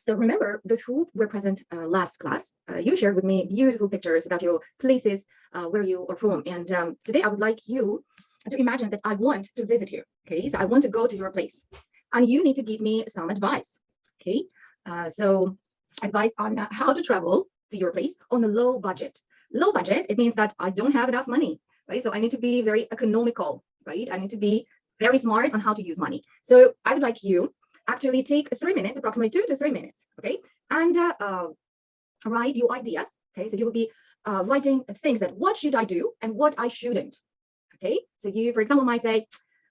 So remember, those who were present last class, you shared with me beautiful pictures about your places where you are from. And today I would like you to imagine that I want to visit you. Okay, so I want to go to your place, and you need to give me some advice. Okay, so advice on how to travel to your place on a low budget. Low budget, it means that I don't have enough money, right? So I need to be very economical, right? I need to be very smart on how to use money. So I would like you actually take 3 minutes, approximately 2 to 3 minutes, okay, and write your ideas. Okay, so you will be writing things that what should I do and what I shouldn't. Okay, so you, for example, might say,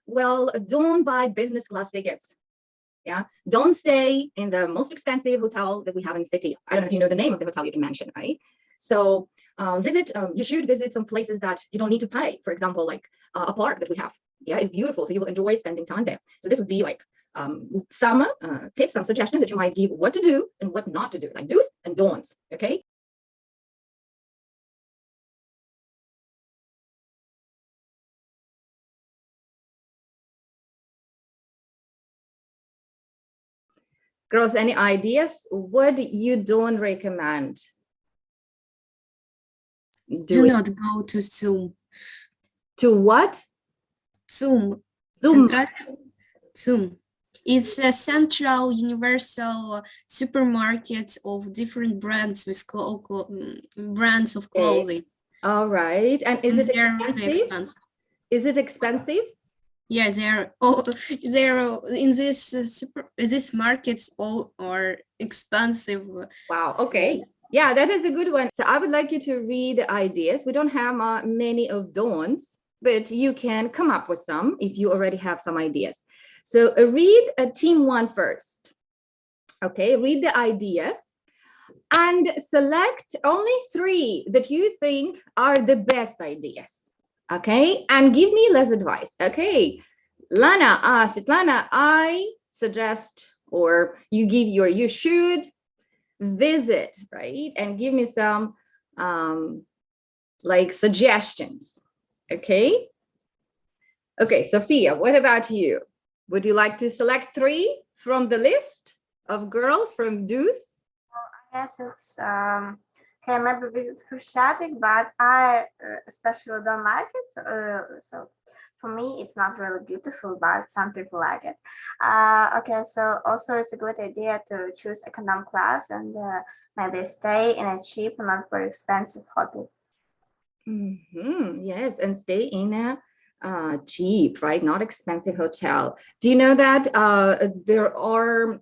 well, don't buy business class tickets. Yeah, don't stay in the most expensive hotel that we have in the city. I don't know if you know the name of the hotel you can mention, right? So you should visit some places that you don't need to pay. For example, like a park that we have. Yeah, it's beautiful. So you will enjoy spending time there. So this would be like some tips, some suggestions that you might give what to do and what not to do, like do's and don'ts. Okay. Girls, any ideas? What you don't recommend Do doing? not go to Zoom. To what? Zoom. Zoom. Zoom. It's a central universal supermarket of different brands with brands of clothing. All right. And is it They're really expensive? expensive. Is it expensive? Yeah, they're in this markets all are expensive. Wow. Okay. Yeah, that is a good one. So I would like you to read ideas. We don't have many of don'ts, but you can come up with some if you already have some ideas. So read team one first. Okay, read the ideas and select only 3 that you think are the best ideas. Okay, and give me less advice. Okay, Lana, Svetlana, I suggest, or you should visit, right? And give me some like suggestions. Okay. Okay, Sophia, what about you? Would you like to select 3 from the list of girls from Deuce? I guess it's okay, maybe visit Khreshchatyk, but I especially don't like it. So for me, it's not really beautiful, but some people like it. Okay, so also it's a good idea to choose economy class and maybe stay in a cheap and not very expensive hotel. Yes, and stay in a cheap, right? Not expensive hotel. Do you know that there are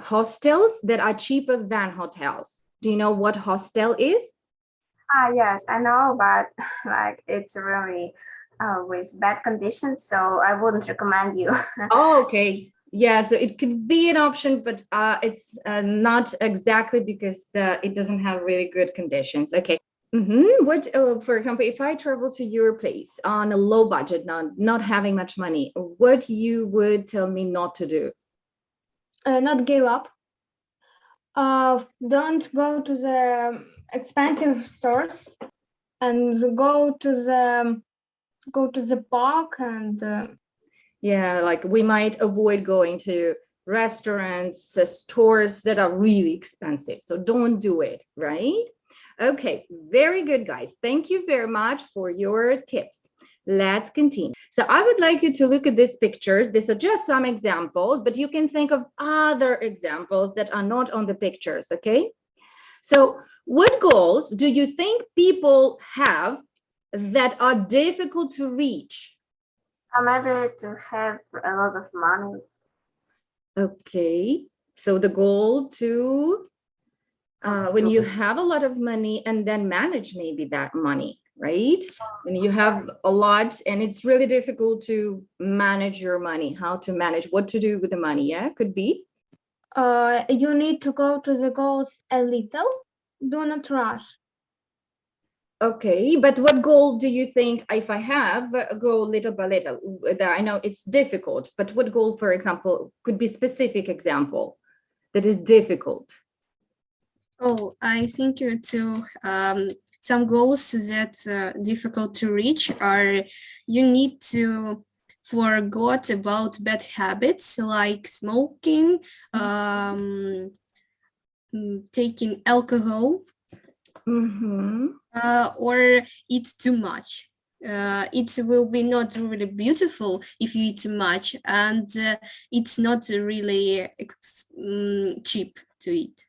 hostels that are cheaper than hotels? Do you know what hostel is? Yes, I know, but like it's really with bad conditions, so I wouldn't recommend you. Oh, okay. Yeah, so it could be an option, but it's not exactly because it doesn't have really good conditions. Okay. What, for example, if I travel to your place on a low budget, not having much money, what you would tell me not to do? Not give up. Don't go to the expensive stores and go to the park and Yeah, like we might avoid going to restaurants, stores that are really expensive. So don't do it, right? Okay, very good, guys. Thank you very much for your tips. Let's continue. So I would like you to look at these pictures. These are just some examples, but you can think of other examples that are not on the pictures, okay? So what goals do you think people have that are difficult to reach? Maybe to have a lot of money. Okay, so the goal to when you have a lot of money and then manage maybe that money, right? When you have a lot and it's really difficult to manage your money, how to manage, what to do with the money, yeah, could be. you need to go to the goals a little. Do not rush. Okay, but what goal do you think if I have go little by little? I know it's difficult, but what goal, for example, could be specific example that is difficult? Oh, I think some goals that difficult to reach are you need to forget about bad habits like smoking, taking alcohol Mhm. or eat too much. It will be not really beautiful if you eat too much, and it's not really cheap to eat.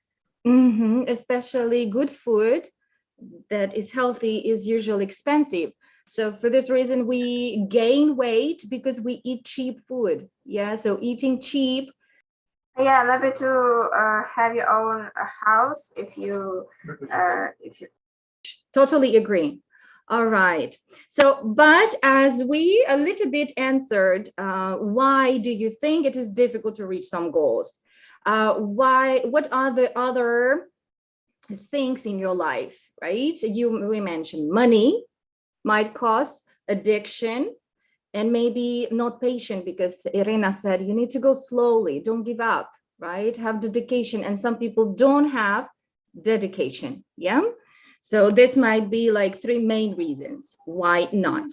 Especially good food that is healthy is usually expensive. So for this reason, we gain weight because we eat cheap food. Yeah, so eating cheap. Yeah, maybe to have your own house if you Totally agree. All right. So, but as we a little bit answered, why do you think it is difficult to reach some goals? What are the other things in your life, right? We mentioned money might cause addiction and maybe not patient because Irina said you need to go slowly, don't give up, right? Have dedication. And some people don't have dedication. Yeah. So this might be like three main reasons why not.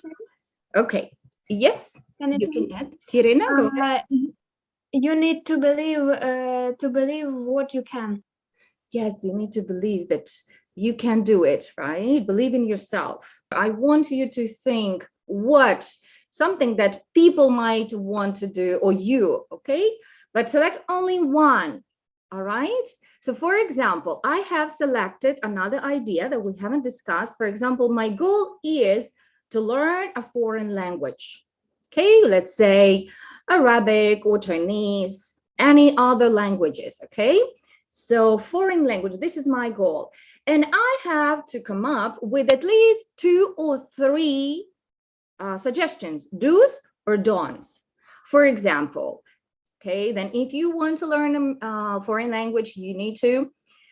Okay. Yes, Can it you be? can add. Irina, go ahead. You need to believe what you can. Yes, you need to believe that you can do it, right? Believe in yourself. I want you to think what something that people might want to do or you, okay? But select only one, all right? So for example, I have selected another idea that we haven't discussed. For example, my goal is to learn a foreign language. Okay, let's say Arabic or Chinese, any other languages, okay? So foreign language, this is my goal. And I have to come up with at least 2 or 3 suggestions, do's or don'ts. For example, okay, then if you want to learn a foreign language, you need to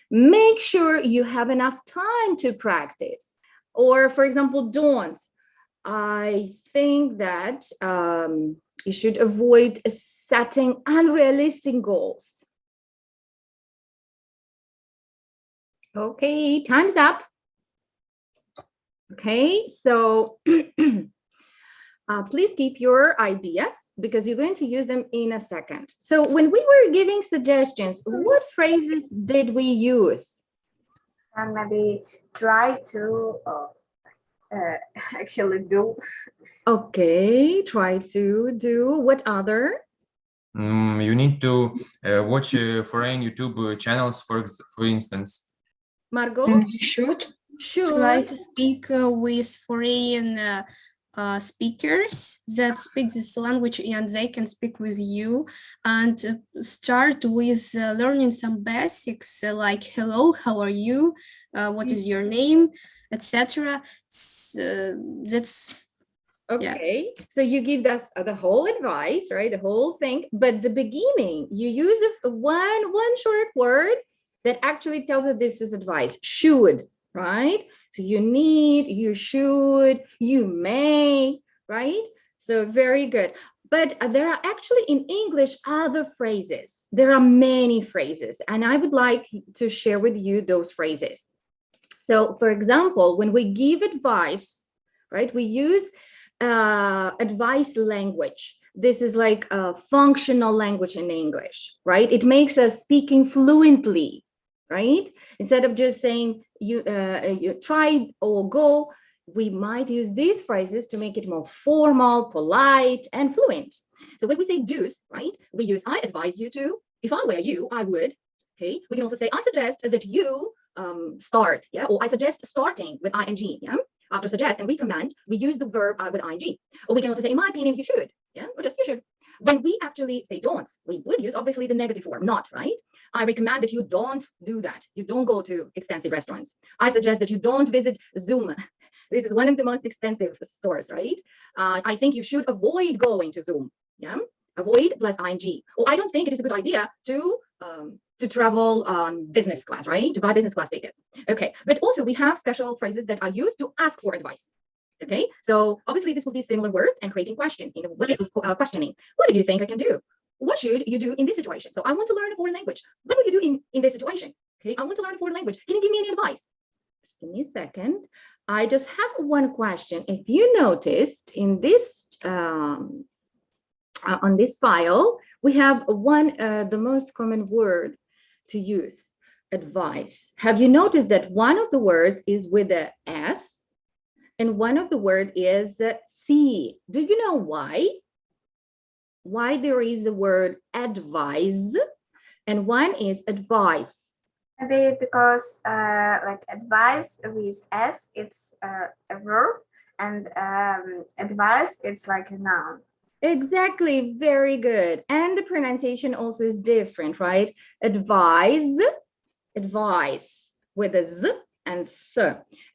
make sure you have enough time to practice. Or for example, don'ts. I think that you should avoid setting unrealistic goals. Okay, time's up. Okay, so please keep your ideas because you're going to use them in a second. So when we were giving suggestions, what phrases did we use? and maybe try to actually do. Okay, try to do. What other? You need to watch foreign YouTube channels, for instance. Margot? You should try Should. to speak with foreign speakers that speak this language, and they can speak with you, and start with learning some basics like hello, how are you, what is your name, etc. So that's Okay, so you give us the whole advice, right? The whole thing, but the beginning, you use one short word that actually tells us this is advice. Should, right? So you need, you should, you may, right? So very good. But there are actually in English other phrases. There are many phrases, and I would like to share with you those phrases. So, for example, when we give advice, right, we use advice language. This is like a functional language in English, right? It makes us speaking fluently, right? Instead of just saying you try or go, we might use these phrases to make it more formal, polite, and fluent. So when we say do's, right, we use I advise you to. If I were you, I would. Okay. We can also say I suggest that you start, yeah, or I suggest starting with ing, yeah. After suggest and recommend, we use the verb with ing. Or we can also say, in my opinion, you should, yeah, or just you should. When we actually say don'ts, we would use obviously the negative form, not, right? I recommend that you don't do that. You don't go to expensive restaurants. I suggest that you don't visit Zoom. This is one of the most expensive stores, right? I think you should avoid going to Zoom, yeah? Avoid plus ing. Or I don't think it is a good idea to travel business class, right? To buy business class tickets. Okay, but also we have special phrases that are used to ask for advice. Okay, so obviously this will be similar words and creating questions in a way of questioning. What do you think I can do? What should you do in this situation? So I want to learn a foreign language. What would you do in this situation? Okay, I want to learn a foreign language. Can you give me any advice? Just give me a second. I just have one question. If you noticed in this on this file, we have the most common word to use. advice. Have you noticed that one of the words is with a S and one of the word is C? Do you know why? Why there is a word advise and one is advice? Maybe because like advice with S, it's a verb, and advice, it's like a noun. Exactly, very good. And the pronunciation also is different, right? Advise, advice with a Z and S.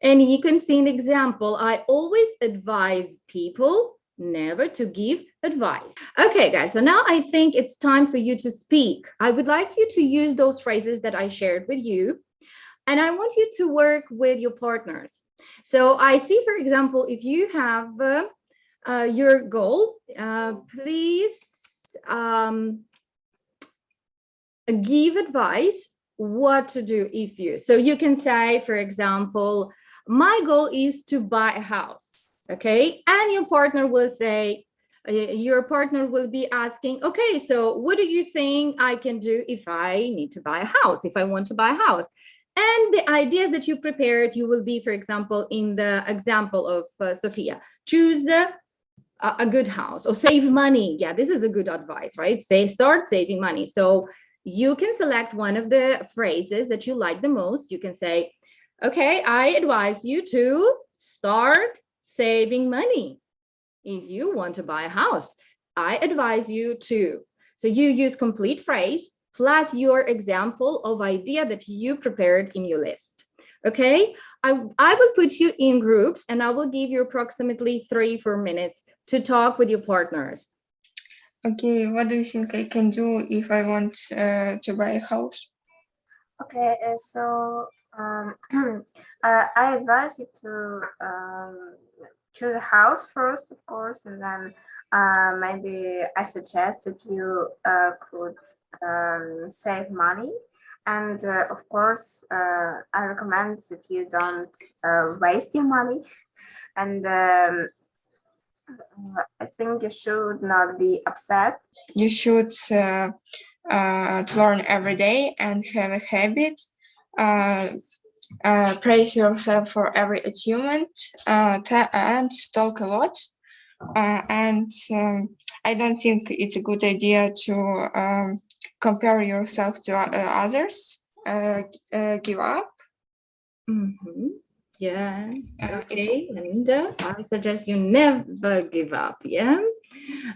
And you can see an example. I always advise people never to give advice. Okay, guys, so now I think it's time for you to speak. I would like you to use those phrases that I shared with you. And I want you to work with your partners. So I see, for example, if you have your goal, please give advice what to do if you. So you can say, for example, my goal is to buy a house, okay? And your partner will say, your partner will be asking, okay, so what do you think I can do if I need to buy a house, if I want to buy a house? And the ideas that you prepared, you will be, for example, in the example of Sophia, choose a good house or save money. Yeah, this is a good advice, right? Start saving money. So you can select one of the phrases that you like the most. You can say, okay, I advise you to start saving money. If you want to buy a house, I advise you to. So you use complete phrase plus your example of idea that you prepared in your list. Okay, I will put you in groups and I will give you approximately 3-4 minutes to talk with your partners. Okay, what do you think I can do if I want to buy a house? Okay, so I advise you to choose a house first, of course, and then maybe I suggest that you could save money. And of course, I recommend that you don't waste your money. And I think you should not be upset. You should learn every day and have a habit. Praise yourself for every achievement and talk a lot. And I don't think it's a good idea to compare yourself to others. Give up. Yeah. Okay, Linda, I suggest you never give up. Yeah.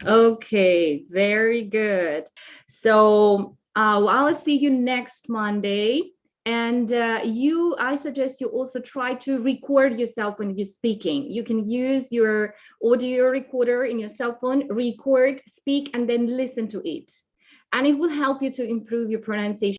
Okay, very good. So I'll see you next Monday. And I suggest you also try to record yourself when you're speaking. You can use your audio recorder in your cell phone, record, speak, and then listen to it. And it will help you to improve your pronunciation.